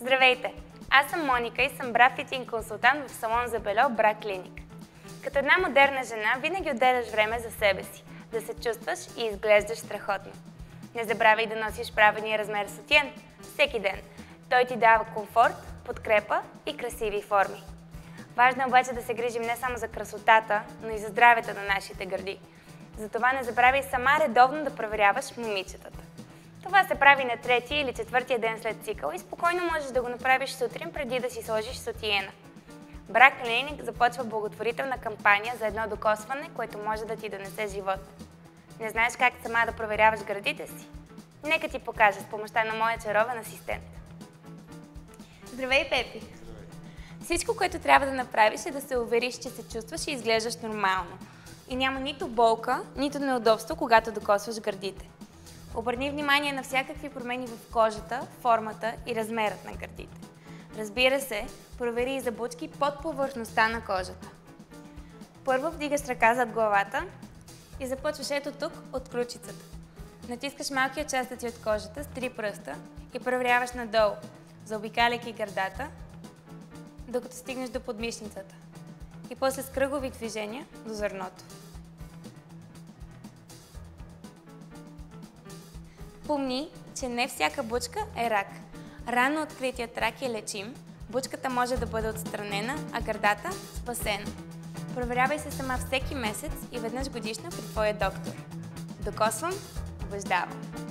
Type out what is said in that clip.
Здравейте! Аз съм Моника и съм бра фитинг консултант в салон за бельо Бра Клиник. Като една модерна жена винаги отделяш време за себе си, да се чувстваш и изглеждаш страхотно. Не забравяй да носиш правилния размер сутиен всеки ден. Той ти дава комфорт, подкрепа и красиви форми. Важно е обаче да се грижим не само за красотата, но и за здравето на нашите гърди. Затова не забравяй сама редовно да проверяваш момичетата. Това се прави на третия или четвъртия ден след цикъл и спокойно можеш да го направиш сутрин преди да си сложиш сутиена. Бра Клиник започва благотворителна кампания за едно докосване, което може да ти донесе живот. Не знаеш как сама да проверяваш гърдите си? Нека ти покажа с помощта на моя чаровен асистент. Здравей, Пепи! Всичко, което трябва да направиш е да се увериш, че се чувстваш и изглеждаш нормално. И няма нито болка, нито неудобство, когато докосваш гърдите. Обърни внимание на всякакви промени в кожата, формата и размерът на гърдите. Разбира се, провери и забучки под повърхността на кожата. Първо вдигаш ръка зад главата и започваш ето тук от ключицата. Натискаш малки участъци от кожата с 3 пръста и проверяваш надолу, заобикаляйки гърдата, докато стигнеш до подмишницата. И после с кръгови движения до зърното. Помни, че не всяка бучка е рак. Рано откритият рак е лечим, бучката може да бъде отстранена, а гърдата – спасена. Проверявай се сама всеки месец и веднъж годишно при твоя доктор. Докосвам, убеждавам.